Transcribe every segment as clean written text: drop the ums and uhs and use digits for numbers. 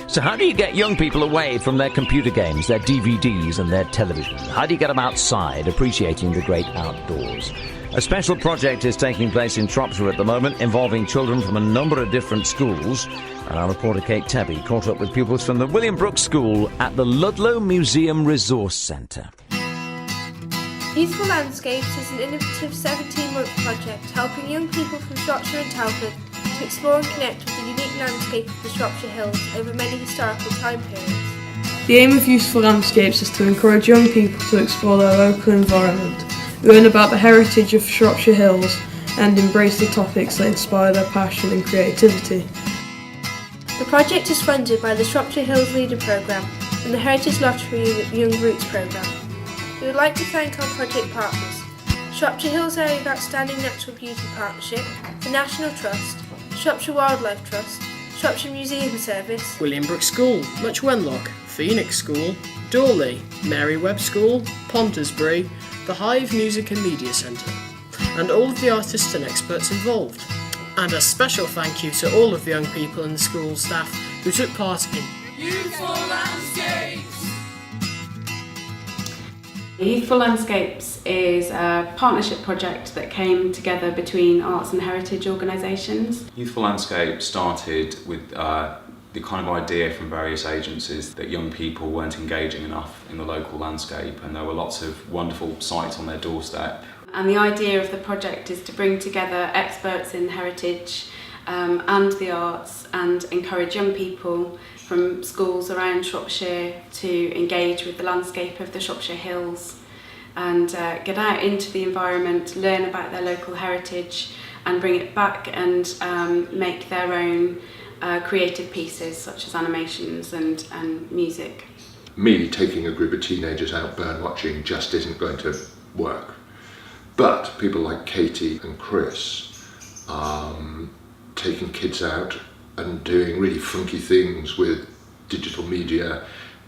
So how do you get young people away from their computer games, their DVDs and their television? How do you get them outside, appreciating the great outdoors? A special project is taking place in Shropshire at the moment, involving children from a number of different schools. And our reporter Kate Tebby caught up with pupils from the William Brooks School at the Ludlow Museum Resource Centre. Youthful Landscapes is an innovative 17-month project helping young people from Shropshire and Telford to explore and connect with the unique landscape of the Shropshire Hills over many historical time periods. The aim of Youthful Landscapes is to encourage young people to explore their local environment, learn about the heritage of Shropshire Hills and embrace the topics that inspire their passion and creativity. The project is funded by the Shropshire Hills Leader Programme and the Heritage Lottery Young Roots Programme. We would like to thank our project partners: Shropshire Hills Area of Outstanding Natural Beauty Partnership, the National Trust, Shropshire Wildlife Trust, Shropshire Museum Service, William Brooks School, Much Wenlock, Phoenix School, Dawley, Mary Webb School, Pondersbury, the Hive Music and Media Centre, and all of the artists and experts involved. And a special thank you to all of the young people and the school staff who took part in Youthful Landscapes. Youthful Landscapes is a partnership project that came together between arts and heritage organisations. Youthful Landscapes started with the kind of idea from various agencies that young people weren't engaging enough in the local landscape, and there were lots of wonderful sites on their doorstep. And the idea of the project is to bring together experts in heritage and the arts and encourage young people from schools around Shropshire to engage with the landscape of the Shropshire Hills and get out into the environment, learn about their local heritage and bring it back and make their own creative pieces such as animations and music. Me taking a group of teenagers out bird watching just isn't going to work. But people like Katie and Chris taking kids out and doing really funky things with digital media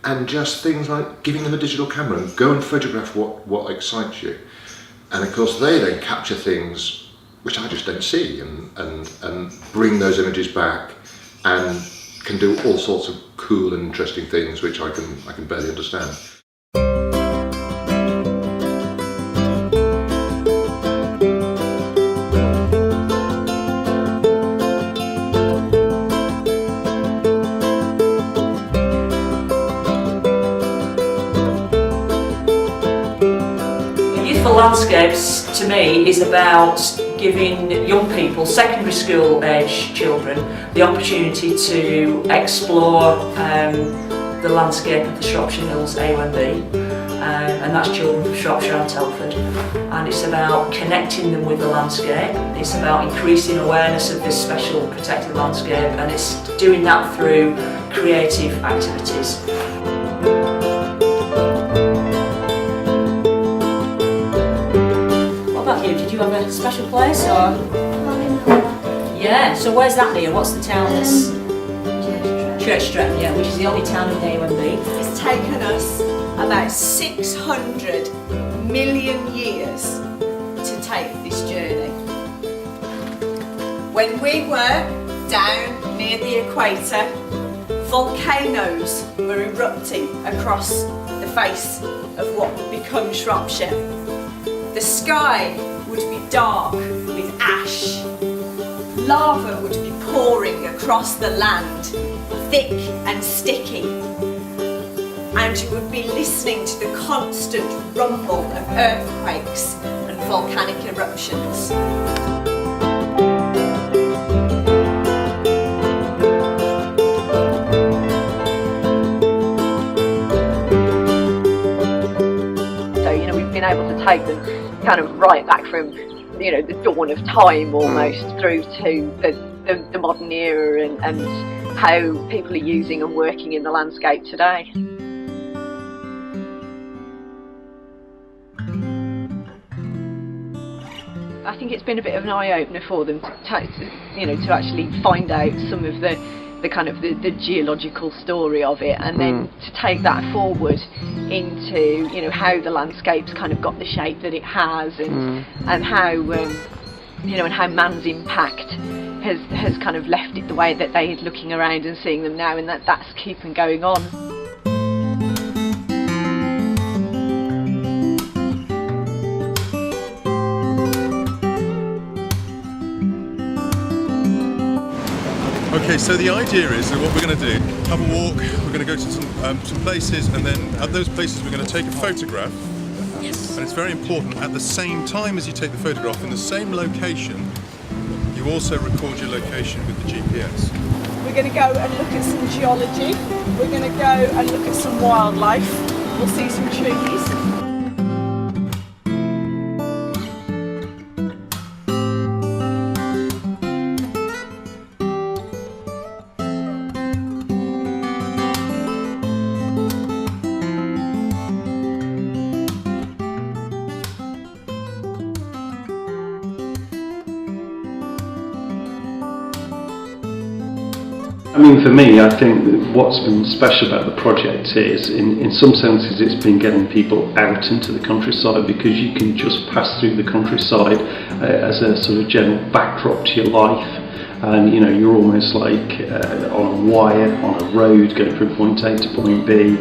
and just things like giving them a digital camera and go and photograph what excites you. And of course they then capture things which I just don't see and bring those images back and can do all sorts of cool and interesting things which I can barely understand. Youthful Landscapes to me is about giving young people, secondary school age children, the opportunity to explore the landscape of the Shropshire Hills AONB, and that's children from Shropshire and Telford. And it's about connecting them with the landscape, it's about increasing awareness of this special protected landscape, and it's doing that through creative activities. Did you have a special place or? Yeah, so where's that near? What's the town that's? Church Stretton, yeah, which is the only town in the AONB. It's taken us about 600 million years to take this journey. When we were down near the equator, volcanoes were erupting across the face of what would become Shropshire. The sky would be dark with ash. Lava would be pouring across the land, thick and sticky. And you would be listening to the constant rumble of earthquakes and volcanic eruptions. So, we've been able to take them kind of right back from, the dawn of time almost through to the modern era and how people are using and working in the landscape today. I think it's been a bit of an eye-opener for them to actually find out some of the kind of the geological story of it, and then to take that forward into how the landscape's kind of got the shape that it has, and how and how man's impact has kind of left it the way that they're looking around and seeing them now, and that's keeping going on. Okay, so the idea is that what we're going to do, have a walk, we're going to go to some places, and then at those places we're going to take a photograph. Yes. And it's very important, at the same time as you take the photograph, in the same location, you also record your location with the GPS. We're going to go and look at some geology, we're going to go and look at some wildlife, we'll see some trees. I mean, for me, I think what's been special about the project is, in some senses, it's been getting people out into the countryside, because you can just pass through the countryside as a sort of general backdrop to your life, and you're almost like on a wire, on a road, going from point A to point B.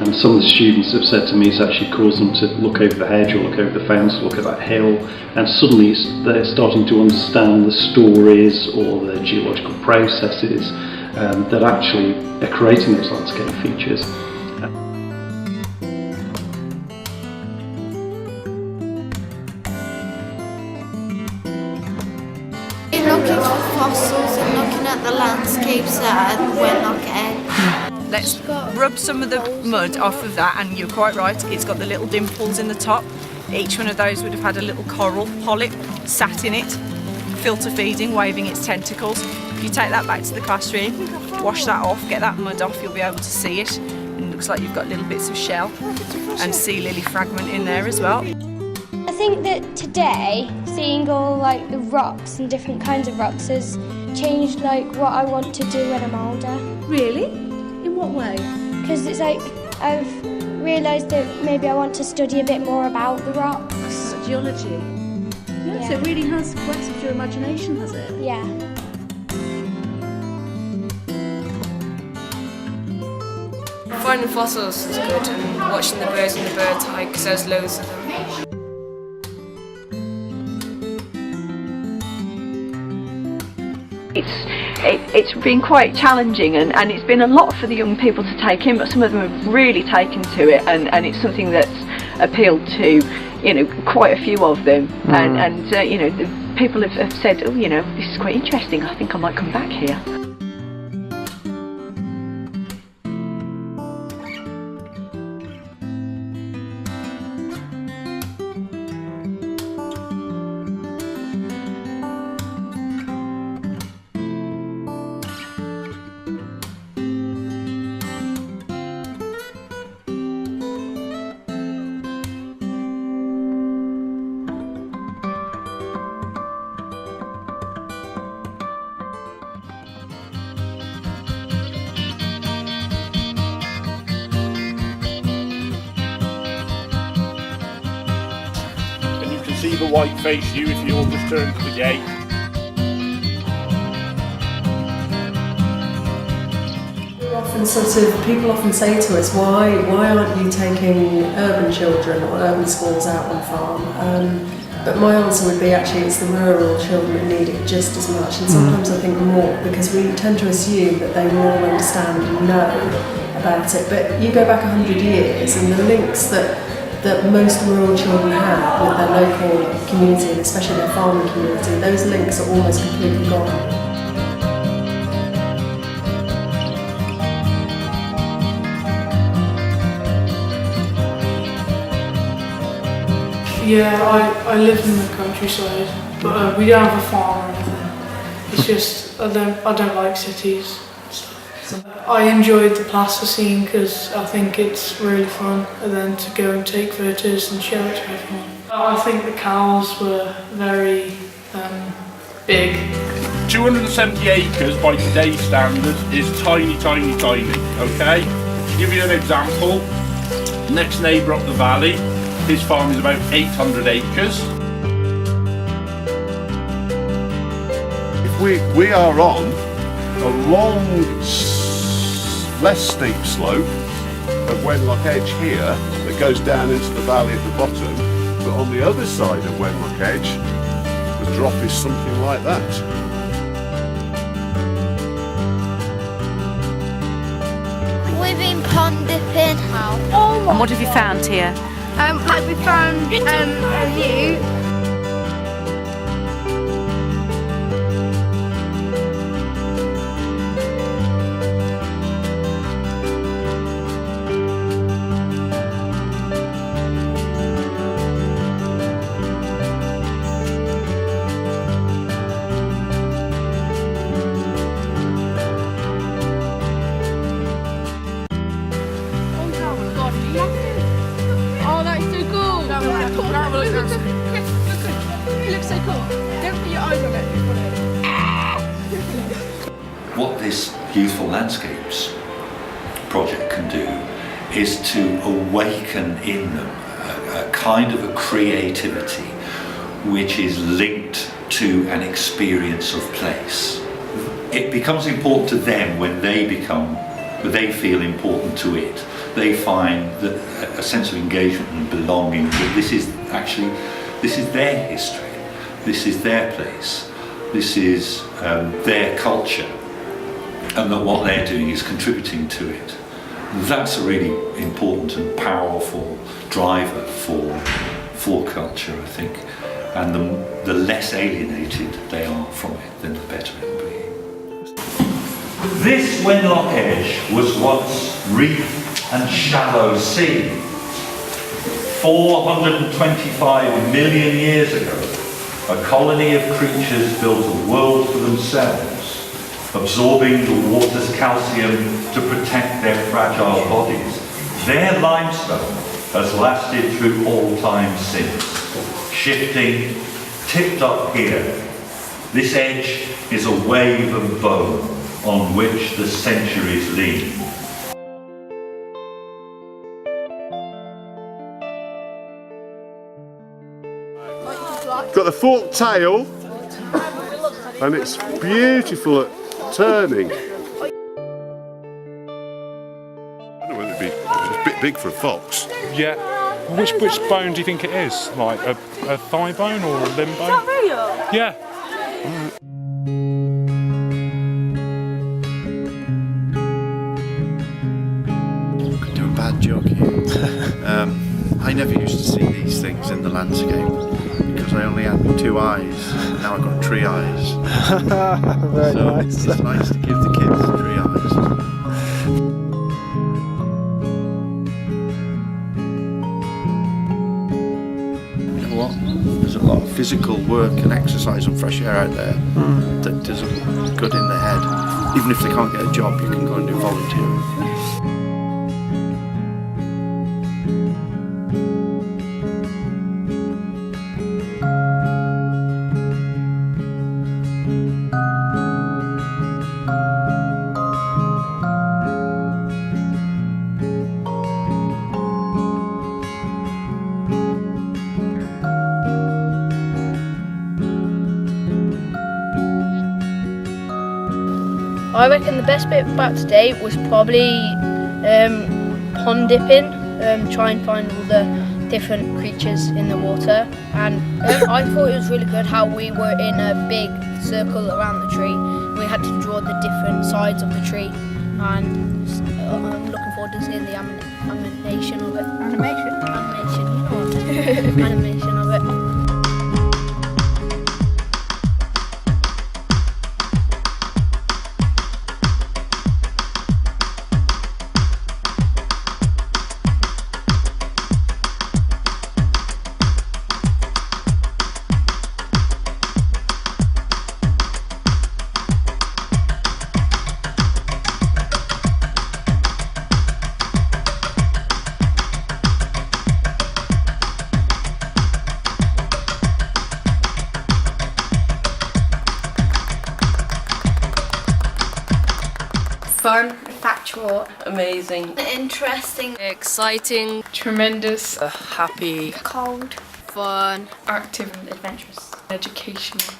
And some of the students have said to me it's actually caused them to look over the hedge or look over the fence, look at that hill, and suddenly they're starting to understand the stories or the geological processes that actually are creating those landscape features. Looking for fossils and looking at the landscapes that we're looking at. Let's rub some of the mud off of that, and you're quite right, it's got the little dimples in the top. Each one of those would have had a little coral polyp sat in it, filter feeding, waving its tentacles. If you take that back to the classroom, wash that off, get that mud off, you'll be able to see it. And it looks like you've got little bits of shell and sea lily fragment in there as well. I think that today, seeing all like the rocks and different kinds of rocks has changed like what I want to do when I'm older. Really? In what way? Because it's like I've realised that maybe I want to study a bit more about the rocks. Geology? Yes, yeah. It really has grasped your imagination, has it? Yeah. Finding fossils is good, and watching the birds in the bird hike, because there's loads of them. It's been quite challenging, and it's been a lot for the young people to take in, but some of them have really taken to it, and it's something that's appealed to quite a few of them, and the people have said, oh, this is quite interesting, I think I might come back here. See the white face you if you'll just turn to the gate. People often say to us, why aren't you taking urban children or urban schools out on farm? But my answer would be actually it's the rural children that need it just as much, and sometimes I think more, because we tend to assume that they will all understand and know about it. But you go back 100 years and the links that most rural children have with their local community, and especially their farming community, those links are almost completely gone. Yeah, I live in the countryside, but we don't have a farm or anything. It's just, I don't like cities. I enjoyed the plasticine because I think it's really fun, and then to go and take photos and show it to everyone. I think the cows were very big. 270 acres by today's standards is tiny, tiny, tiny, okay? To give you an example, next neighbour up the valley, his farm is about 800 acres. We are on a long, less steep slope of Wenlock Edge here that goes down into the valley at the bottom, but on the other side of Wenlock Edge the drop is something like that. We've been pond dipping. And what have you found here? We found a view. Oh, that's so cool! It looks so cool. Don't put your eyes on it. What this Youthful Landscapes project can do is to awaken in them a kind of a creativity which is linked to an experience of place. It becomes important to them when they feel important to it. They find that a sense of engagement and belonging, that this is their history, this is their place, this is their culture, and that what they're doing is contributing to it. That's a really important and powerful driver for culture, I think, and the less alienated they are from it, then the better it will be. This Wenlock Edge was once reef and shallow sea. 425 million years ago, a colony of creatures built a world for themselves, absorbing the water's calcium to protect their fragile bodies. Their limestone has lasted through all time since, shifting, tipped up here. This edge is a wave of bone on which the centuries lean. Got the forked tail, and it's beautiful at turning. I don't know whether it'd be a bit big for a fox. Yeah. Which bone do you think it is? Like a thigh bone or a limb bone? Is that real? Yeah. Could do a bad joke here. I never used to see these things in the landscape because I only had 2 eyes. Now I've got 3 eyes. Very so nice. It's nice to give the kids 3 eyes. There's a lot of physical work and exercise and fresh air out there that does them good in the head. Even if they can't get a job, you can go and do volunteering. I reckon the best bit about today was probably pond dipping, try and find all the different creatures in the water, and I thought it was really good how we were in a big circle around the tree. We had to draw the different sides of the tree, and I'm looking forward to seeing the animation of it. Animation, animation of it. Fun, factual, Amazing. interesting, Exciting. Tremendous. Happy. cold, Fun. Active and adventurous. Educational.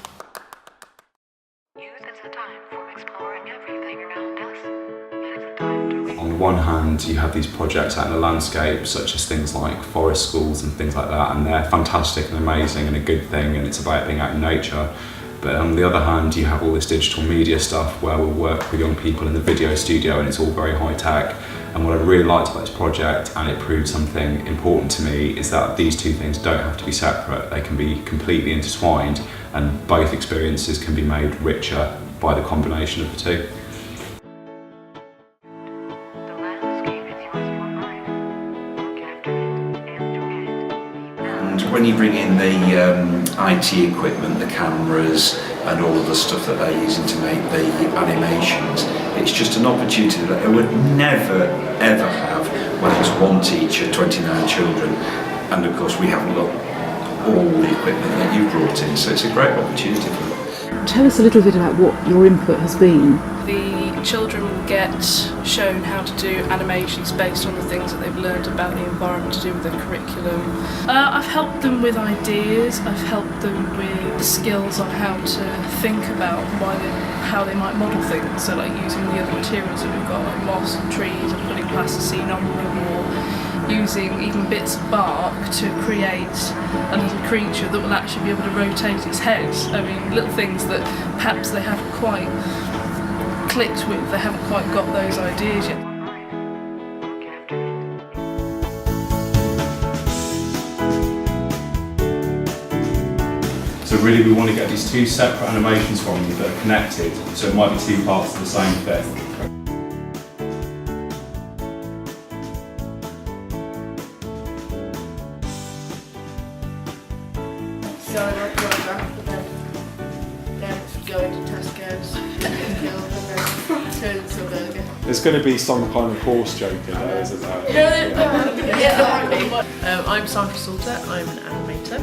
On the one hand, you have these projects out in the landscape, such as things like forest schools and things like that, and they're fantastic and amazing and a good thing, and it's about being out in nature. But on the other hand, you have all this digital media stuff where we'll work with young people in the video studio, and it's all very high tech. And what I really liked about this project, and it proved something important to me, is that these two things don't have to be separate. They can be completely intertwined, and both experiences can be made richer by the combination of the two. When you bring in the IT equipment, the cameras and all of the stuff that they're using to make the animations, it's just an opportunity that I would never ever have when it's one teacher, 29 children, and of course we haven't got all the equipment that you've brought in, so it's a great opportunity for them. Tell us a little bit about what your input has been. The children get shown how to do animations based on the things that they've learned about the environment to do with their curriculum. I've helped them with ideas, I've helped them with skills on how to think about how they might model things, so like using the other materials that we've got, like moss and trees, and putting plasticine on them, or using even bits of bark to create a little creature that will actually be able to rotate its head. I mean, little things that perhaps they haven't quite clicked with, they haven't quite got those ideas yet. So really we want to get these two separate animations from you that are connected, so it might be two parts of the same thing. So I like your graph, but then go into Tesco's, turn into a burger. There's going to be some kind of horse joke in there, isn't there? I'm Sandra Salter, I'm an animator.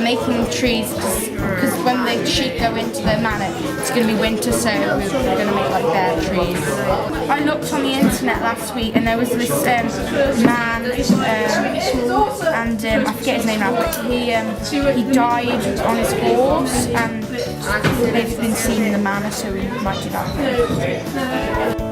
making trees because when the sheep go into the manor, it's going to be winter, so we're going to make like bare trees. I looked on the internet last week and there was this man, and I forget his name now, but he died on his horse, and they've been seen in the manor, so we might do that.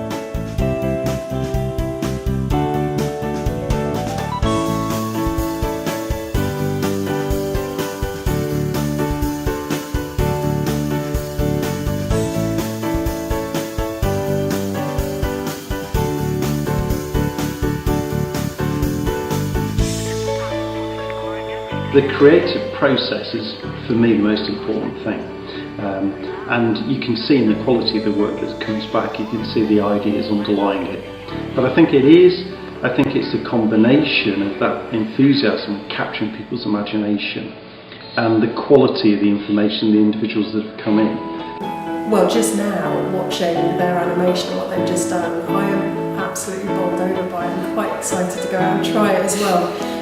The creative process is, for me, the most important thing. And you can see in the quality of the work that comes back, you can see the ideas underlying it. But I think it's a combination of that enthusiasm, capturing people's imagination, and the quality of the information, the individuals that have come in. Well, just now, watching their animation, what they've just done, I am absolutely bowled over by it. I'm quite excited to go out and try it as well.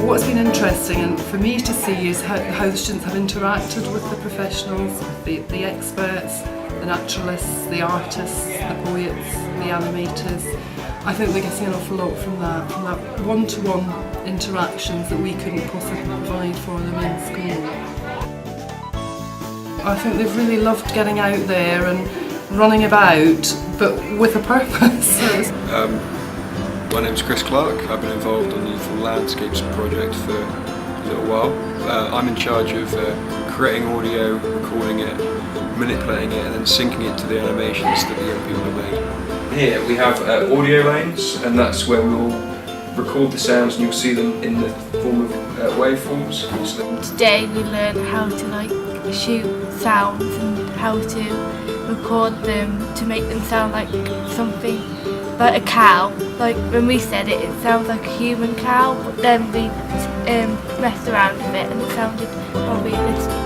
What's been interesting and for me to see is how the students have interacted with the professionals, the experts, the naturalists, the artists, the poets, the animators. I think they're getting an awful lot from that one-to-one interactions that we couldn't possibly provide for them in school. I think they've really loved getting out there and running about, but with a purpose. My name's Chris Clark. I've been involved on the Youthful Landscapes project for a little while. I'm in charge of creating audio, recording it, manipulating it, and then syncing it to the animations that the young people have made. Here we have audio lanes, and that's where we'll record the sounds and you'll see them in the form of waveforms. Today we learned how to shoot sounds and how to record them to make them sound like something, like a cow. Like when we said it, it sounds like a human cow, but then we messed around with it and it sounded more realistic.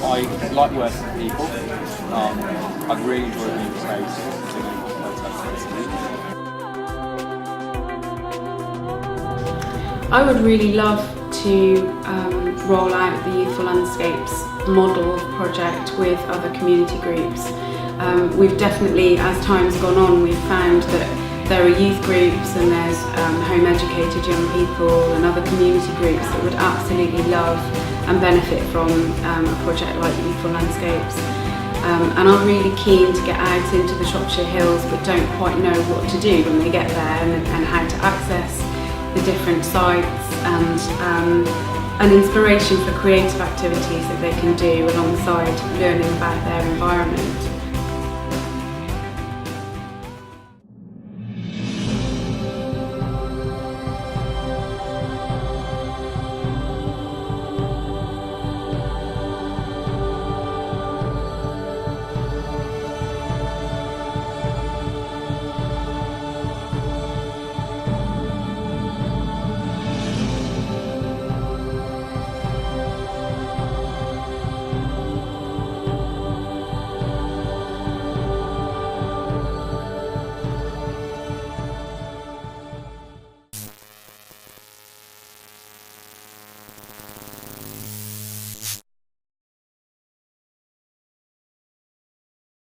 I like working with people. I've really enjoyed being creative. I would really love to roll out the Youthful Landscapes model project with other community groups. We've definitely, as time's gone on, we've found that there are youth groups and there's home educated young people and other community groups that would absolutely love and benefit from a project like Youthful Landscapes. And I'm really keen to get out into the Shropshire Hills but don't quite know what to do when they get there and how to access the different sites and an inspiration for creative activities that they can do alongside learning about their environment.